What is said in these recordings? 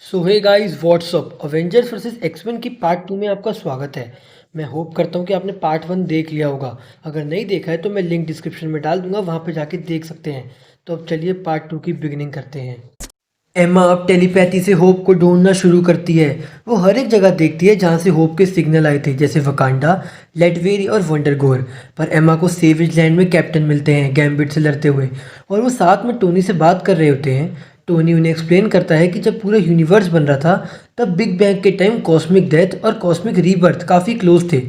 सो hey guys what's up Avengers versus X Men की part 2 में आपका स्वागत है। मैं होप करता हूँ कि आपने पार्ट 1 देख लिया होगा। अगर नहीं देखा है तो मैं लिंक डिस्क्रिप्शन में डाल दूंगा, वहाँ पे जाके देख सकते हैं। तो अब चलिए पार्ट 2 की बिगिनिंग करते हैं। एम्मा अब टेलीपैथी से होप को ढूंढना शुरू करती है। वो हर एक जगह देखती है जहाँ से होप के सिग्नल आए थे, जैसे वकांडा, लेटवेरी और वंडरगोर। पर एम्मा को सेवेज लैंड में कैप्टन मिलते हैं गैम्बिट से लड़ते हुए, और वो साथ में टोनी से बात कर रहे होते हैं। टोनी उन्हें एक्सप्लेन करता है कि जब पूरा यूनिवर्स बन रहा था तब बिग बैंग के टाइम कॉस्मिक डेथ और कॉस्मिक रीबर्थ काफ़ी क्लोज थे,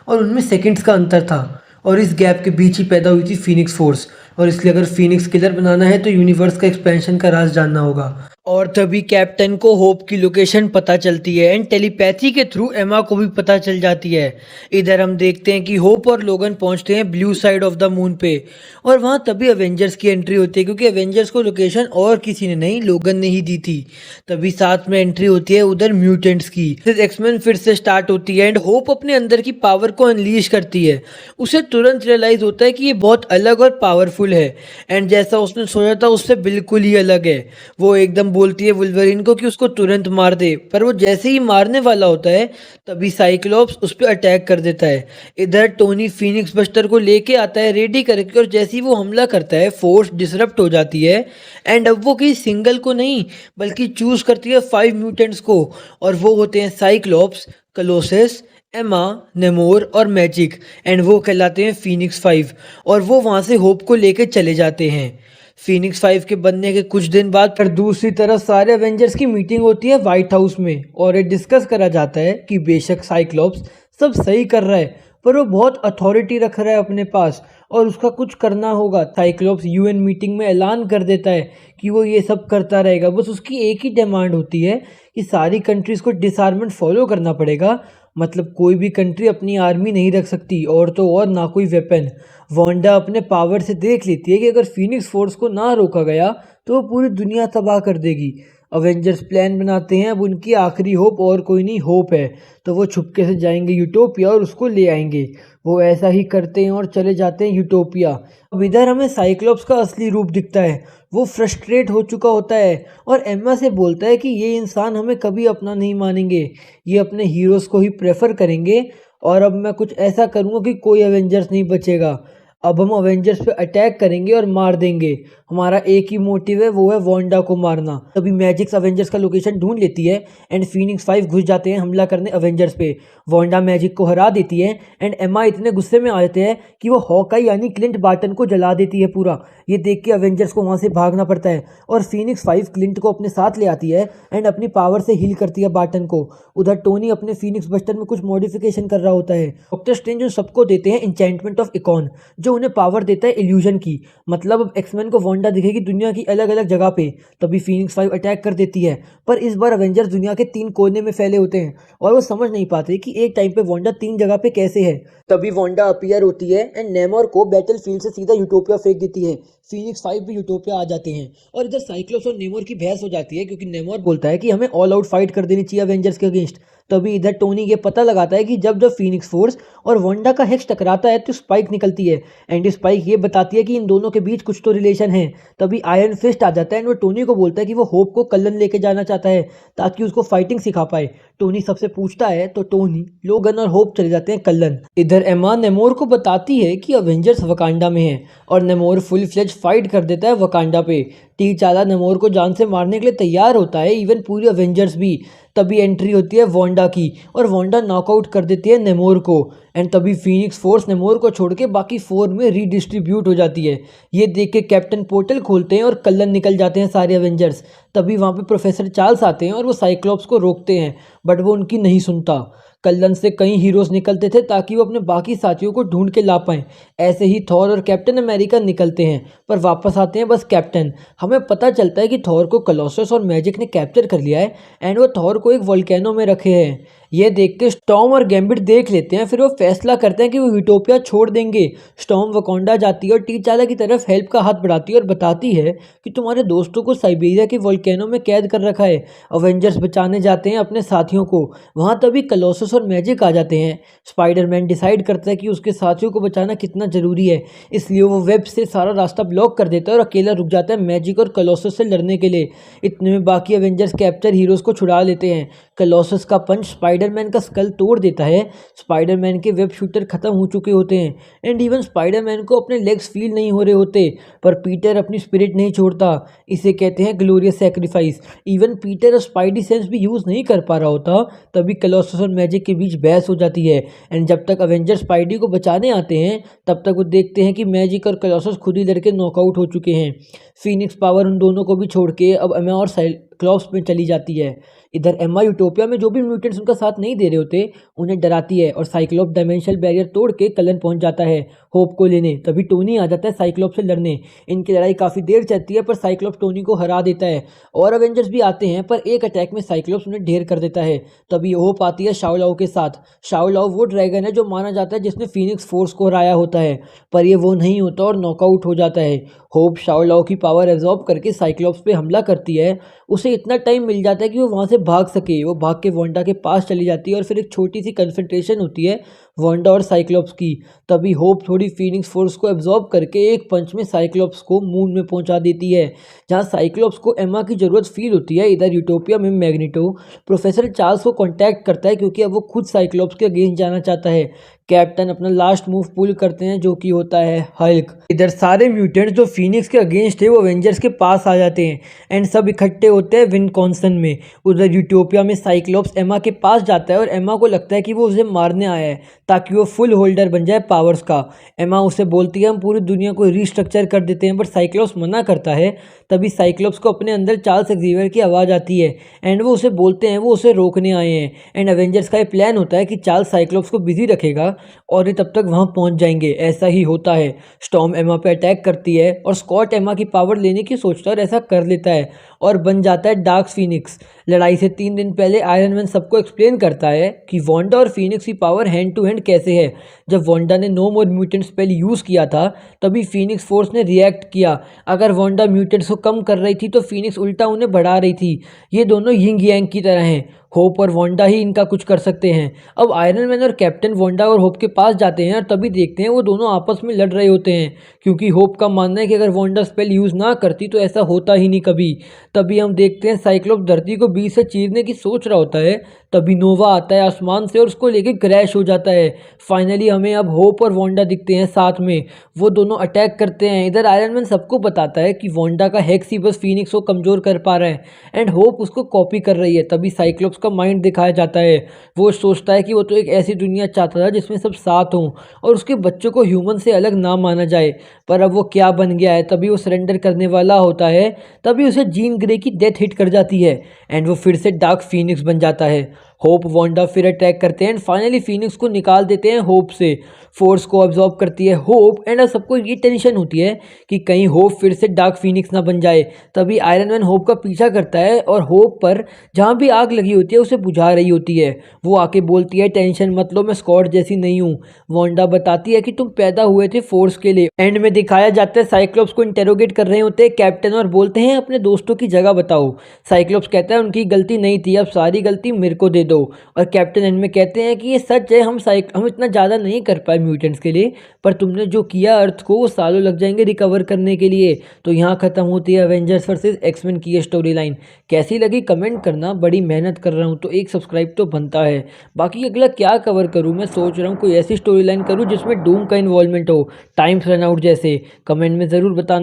और उनमें सेकंड्स का अंतर था। और इस गैप के बीच ही पैदा हुई थी फीनिक्स फोर्स। और इसलिए अगर फीनिक्स किलर बनाना है तो यूनिवर्स का एक्सपेंशन का राज जानना होगा। और तभी कैप्टन को होप की लोकेशन पता चलती है, एंड टेलीपैथी के थ्रू एमा को भी पता चल जाती है। इधर हम देखते हैं कि होप और लोगन पहुंचते हैं blue side of the moon पे, और वहां तभी अवेंजर्स की एंट्री होती है, क्योंकि अवेंजर्स को लोकेशन और किसी ने नहीं, लोगन ने ही दी थी। तभी साथ में एंट्री होती है उधर म्यूटेंट्स की। फिर एक्समैन फिर से स्टार्ट होती है, एंड होप अपने अंदर की पावर को अनलीश करती है। उसे तुरंत रियलाइज होता है कि ये बहुत अलग और पावरफुल है, एंड जैसा उसने सोचा था उससे बिल्कुल ही अलग है। वो एकदम बोलती है वुल्वरीन को कि उसको तुरंत मार दे, पर वो जैसे ही मारने वाला होता है तभी साइक्लोप्स उस पर अटैक कर देता है। इधर टोनी फीनिक्स बस्टर को लेके आता है रेडी करके, और जैसे ही वो हमला करता है फोर्स डिसरप्ट हो जाती है, एंड अब वो किसी सिंगल को नहीं बल्कि चूज करती है 5 म्यूटेंट्स को। और वो होते हैं साइक्लोप्स, कलोसेस, एमा, नेमोर और मैजिक, एंड वो कहलाते हैं फीनिक्स 5। और वो वहाँ से होप को लेके चले जाते हैं। फीनिक्स 5 के बनने के कुछ दिन बाद फिर दूसरी तरफ सारे एवेंजर्स की मीटिंग होती है व्हाइट हाउस में, और ये डिस्कस करा जाता है कि बेशक साइक्लोप्स सब सही कर रहा है, पर वो बहुत अथॉरिटी रख रहा है अपने पास, और उसका कुछ करना होगा। साइक्लोप्स यूएन मीटिंग में ऐलान कर देता है कि वो ये सब करता रहेगा, बस उसकी एक ही डिमांड होती है कि सारी कंट्रीज़ को डिसआर्मेंट फॉलो करना पड़ेगा। मतलब कोई भी कंट्री अपनी आर्मी नहीं रख सकती, और तो और ना कोई वेपन। वांडा अपने पावर से देख लेती है कि अगर फीनिक्स फोर्स को ना रोका गया तो वो पूरी दुनिया तबाह कर देगी। अवेंजर्स प्लान बनाते हैं, अब उनकी आखिरी होप और कोई नहीं होप है, तो वो छुपके से जाएंगे यूटोपिया और उसको ले आएंगे। वो ऐसा ही करते हैं और चले जाते हैं यूटोपिया। अब इधर हमें साइक्लोप्स का असली रूप दिखता है। वो फ्रस्ट्रेट हो चुका होता है और एम्मा से बोलता है कि ये इंसान हमें कभी अपना नहीं मानेंगे, ये अपने हीरोज़ को ही प्रेफर करेंगे, और अब मैं कुछ ऐसा करूँगा कि कोई एवेंजर्स नहीं बचेगा। अब हम अवेंजर्स पे अटैक करेंगे और मार देंगे। हमारा एक ही मोटिव है, वो है वांडा को मारना। तभी मैजिक्स अवेंजर्स का लोकेशन ढूंढ लेती है, एंड फीनिक्स 5 घुस जाते हैं हमला करने अवेंजर्स पे। वांडा मैजिक को हरा देती है, एंड एम्मा इतने गुस्से में आ जाते हैं कि वो हॉकाई यानी क्लिंट बार्टन को जला देती है पूरा। ये देख के अवेंजर्स को वहाँ से भागना पड़ता है, और फीनिक्स 5 क्लिंट को अपने साथ ले आती है, एंड अपनी पावर से हील करती है बार्टन को। उधर टोनी अपने फीनिक्स बस्टर में कुछ मॉडिफिकेशन कर रहा होता है। डॉक्टर स्ट्रेंज उन सबको देते हैं इंचेंटमेंट ऑफ इकॉन, जो उन्हें पावर देता है इल्यूजन की। मतलब अब एक्समैन को वांडा दिखेगी दुनिया की अलग अलग जगह पे। तभी फीनिक्स 5 अटैक कर देती है, पर इस बार अवेंजर्स दुनिया के 3 कोने में फैले होते हैं, और वो समझ नहीं पाते कि एक टाइम पे वांडा 3 जगह पे कैसे है। तभी वांडा अपीयर होती है, एंड नेमोर को बैटल फील्ड से सीधा यूटोपिया फेंक देती है। फीनिक्स 5 भी यूटोपिया आ जाते हैं, और इधर साइक्लोप्स और नेमोर की बहस हो जाती है, क्योंकि नेमोर बोलता है कि हमें ऑल आउट फाइट कर देनी चाहिए अवेंजर्स के अगेंस्ट। तभी इधर टोनी ये पता लगाता है कि जब जब फीनिक्स फोर्स और वांडा का हेक्स टकराता है तो स्पाइक निकलती है, एंड स्पाइक ये बताती है कि इन दोनों के बीच कुछ तो रिलेशन है। तभी आयरन फिस्ट आ जाता है, एंड वो टोनी को बोलता है कि वो होप को कलन लेके जाना चाहता है ताकि उसको फाइटिंग सिखा पाए। टोनी सबसे पूछता है तो टोनी, लोगन और होप चले जाते हैं कलन। इधर एमा नेमोर को बताती है कि अवेंजर्स वकांडा में है, और नेमोर फुल फ्लेज फाइट कर देता है वकांडा पे। टी चाला नेमोर को जान से मारने के लिए तैयार होता है, इवन पूरी अवेंजर्स भी। तभी एंट्री होती है वांडा की, और वांडा नॉकआउट कर देती है नेमोर को, एंड तभी फीनिक्स फोर्स नेमोर को छोड़ के बाकी 4 में रीडिस्ट्रीब्यूट हो जाती है। ये देख के कैप्टन पोर्टल खोलते हैं और कलन निकल जाते हैं सारे अवेंजर्स। तभी वहाँ पे प्रोफेसर चार्ल्स आते हैं और वो साइक्लोप्स को रोकते हैं, बट वो उनकी नहीं सुनता। कलन से कई हीरोज निकलते थे ताकि वो अपने बाकी साथियों को ढूंढ के ला पाएं। ऐसे ही थॉर और कैप्टन अमेरिका निकलते हैं, पर वापस आते हैं बस कैप्टन। हमें पता चलता है कि थॉर को कलोसस और मैजिक ने कैप्चर कर लिया है, एंड वो थॉर को एक वोल्केनो में रखे हैं। ये देखते स्टॉर्म और गैम्बिट देख लेते हैं, फिर वो फैसला करते हैं कि वो यूटोपिया छोड़ देंगे। स्टॉर्म वकांडा जाती है और टीचाला की तरफ हेल्प का हाथ बढ़ाती है और बताती है कि तुम्हारे दोस्तों को साइबेरिया के वोल्केनो में कैद कर रखा है। अवेंजर्स बचाने जाते हैं अपने साथियों को। वहाँ तभी कलोसस और मैजिक आ जाते हैं। स्पाइडरमैन डिसाइड करता है कि उसके साथियों को बचाना कितना ज़रूरी है, इसलिए वो वेब से सारा रास्ता ब्लॉक कर देता है और अकेला रुक जाता है मैजिक और कलोसस से लड़ने के लिए। इतने में बाकी अवेंजर्स कैप्चर हीरोज़ को छुड़ा लेते हैं। कलोसस का पंच स्पाइडरमैन का स्कल तोड़ देता है। स्पाइडरमैन के वेब शूटर खत्म हो चुके होते हैं एंड इवन स्पाइडरमैन को अपने लेग्स फील नहीं हो रहे होते, पर पीटर अपनी स्पिरिट नहीं छोड़ता। इसे कहते हैं ग्लोरियस सेक्रीफाइस। इवन पीटर और स्पाइडी सेंस भी यूज़ नहीं कर पा रहा होता, तभी कलोसस और मैजिक के बीच बहस हो जाती है। एंड जब तक अवेंजर स्पाइडी को बचाने आते हैं तब तक वो देखते हैं कि मैजिक और कलोसस खुद ही लड़के नॉकआउट हो चुके हैं। फीनिक्स पावर उन दोनों को भी छोड़ के अब एमा और साइक्लॉप्स में चली जाती है। इधर एम्मा यूटोपिया में जो भी म्यूटेंट्स उनका साथ नहीं दे रहे होते उन्हें डराती है और साइक्लॉप डायमेंशनल बैरियर तोड़ के कलन पहुंच जाता है होप को लेने। तभी टोनी आ जाता है साइक्लॉप से लड़ने। इनकी लड़ाई काफ़ी देर चलती है पर साइक्लॉप टोनी को हरा देता है और अवेंजर्स भी आते हैं, पर एक अटैक में साइक्लॉप्स उन्हें ढेर कर देता है। तभी होप आती है शाओलाओ के साथ। शाओलाओ वो ड्रैगन है जो माना जाता है जिसने फीनिक्स फोर्स को हराया होता है, पर ये वो नहीं होता और नॉकआउट हो जाता है। होप शाओलाओ की पावर एब्जॉर्ब करके साइक्लॉप्स पे हमला करती है। उसे इतना टाइम मिल जाता है कि वो वहाँ से भाग सके। वो भाग के वांडा के पास चली जाती है और फिर एक छोटी सी कन्फ्रंटेशन होती है वांडा और साइक्लॉप्स की। तभी होप थोड़ी फीनिक्स फोर्स को एब्जॉर्ब करके एक पंच में साइक्लॉप्स को मून में पहुंचा देती है, जहां साइक्लॉप्स को एमा की ज़रूरत फील होती है। इधर यूटोपिया में मैग्नेटो प्रोफेसर चार्ल्स को कॉन्टैक्ट करता है क्योंकि अब वो खुद साइक्लॉप्स के अगेंस्ट जाना चाहता है। कैप्टन अपना लास्ट मूव पुल करते हैं जो कि होता है हल्क। इधर सारे म्यूटेंट्स जो फीनिक्स के अगेंस्ट थे वो अवेंजर्स के पास आ जाते हैं एंड सब इकट्ठे होते हैं विनकॉन्सन में। उधर यूटोपिया में साइक्लॉप्स एमा के पास जाता है और एमा को लगता है कि वो उसे मारने आया है ताकि वो फुल होल्डर बन जाए पावर्स का। एमा उसे बोलती है हम पूरी दुनिया को रीस्ट्रक्चर कर देते हैं, पर साइक्लॉप्स मना करता है। तभी साइक्लॉप्स को अपने अंदर चार्ल्स एक्सेवियर की आवाज़ आती है एंड वो उसे बोलते हैं वो उसे रोकने आए हैं। एंड अवेंजर्स का ये प्लान होता है कि चार्ल्स साइक्लॉप्स को बिजी रखेगा और ये तब तक वहाँ पहुँच जाएंगे। ऐसा ही होता है। स्टॉर्म एमा पे अटैक करती है और स्कॉट एमा की पावर लेने की सोचता है और ऐसा कर लेता है और बन जाता है डार्क फीनिक्स। लड़ाई से 3 दिन पहले आयरन मैन सबको एक्सप्लेन करता है कि वांडा और फीनिक्स की पावर हैंड टू हैंड कैसे है। जब वांडा ने नो मोर म्यूटेंट स्पेल यूज़ किया था तभी फीनिक्स फोर्स ने रिएक्ट किया। अगर वांडा म्यूटेंट्स को कम कर रही थी तो फीनिक्स उल्टा उन्हें बढ़ा रही थी। ये दोनों यिंग यांग की तरह हैं। होप और वांडा ही इनका कुछ कर सकते हैं। अब आयरन मैन और कैप्टन वांडा और होप के पास जाते हैं और तभी देखते हैं वो दोनों आपस में लड़ रहे होते हैं, क्योंकि होप का मानना है कि अगर वांडा स्पेल यूज़ ना करती तो ऐसा होता ही नहीं कभी। तभी हम देखते हैं साइक्लोप धरती को बीच से चीरने की सोच रहा होता है। तभी नोवा आता है आसमान से और उसको लेके क्रैश हो जाता है। फाइनली हमें अब होप और वांडा दिखते हैं साथ में। वो दोनों अटैक करते हैं। इधर आयरन मैन सबको बताता है कि वांडा का हेक्स ही बस फीनिक्स को कमज़ोर कर पा रहा है एंड होप उसको कॉपी कर रही है। तभी साइक्लोप्स का माइंड दिखाया जाता है। वो सोचता है कि वो तो एक ऐसी दुनिया चाहता था जिसमें सब साथ हों और उसके बच्चों को ह्यूमन से अलग ना माना जाए, पर अब वो क्या बन गया है। तभी वो सरेंडर करने वाला होता है। तभी उसे जीन ग्रे की डेथ हिट कर जाती है एंड वो फिर से डार्क फीनिक्स बन जाता है। होप वांडा फिर अटैक करते हैं एंड फाइनली फीनिक्स को निकाल देते हैं होप से। फोर्स को अब्जॉर्ब करती है होप एंड अब सबको ये टेंशन होती है कि कहीं होप फिर से डार्क फीनिक्स ना बन जाए। तभी आयरन मैन होप का पीछा करता है और होप पर जहाँ भी आग लगी होती है उसे बुझा रही होती है। वो आके बोलती है टेंशन मत लो, मैं स्कॉट जैसी नहीं हूँ। वांडा बताती है कि तुम पैदा हुए थे फोर्स के लिए। एंड में दिखाया जाता है साइक्लोप्स को इंटेरोगेट कर रहे होते हैं कैप्टन और बोलते हैं अपने दोस्तों की जगह बताओ। साइक्लोप्स कहता है उनकी गलती नहीं थी, अब सारी गलती मेरे को दे दो। और कैप्टन एंड में कहते हैं कि ये सच है, हम इतना ज़्यादा नहीं कर पाए म्यूटेंट्स के लिए, पर तुमने जो किया अर्थ को वो सालों लग जाएंगे रिकवर करने के लिए। तो यहाँ खत्म होती है अवेंजर्स वर्सेस एक्समैन की ये स्टोरी लाइन। कैसी लगी कमेंट करना, बड़ी मेहनत कर रहा हूँ तो एक सब्सक्राइब तो बनता है। बाकी अगला क्या कवर करूँ, मैं सोच रहा हूँ कोई ऐसी स्टोरी लाइन करूँ जिसमें डूम का इन्वॉल्वमेंट हो, टाइम्स रन आउट जैसे। कमेंट में ज़रूर बताना।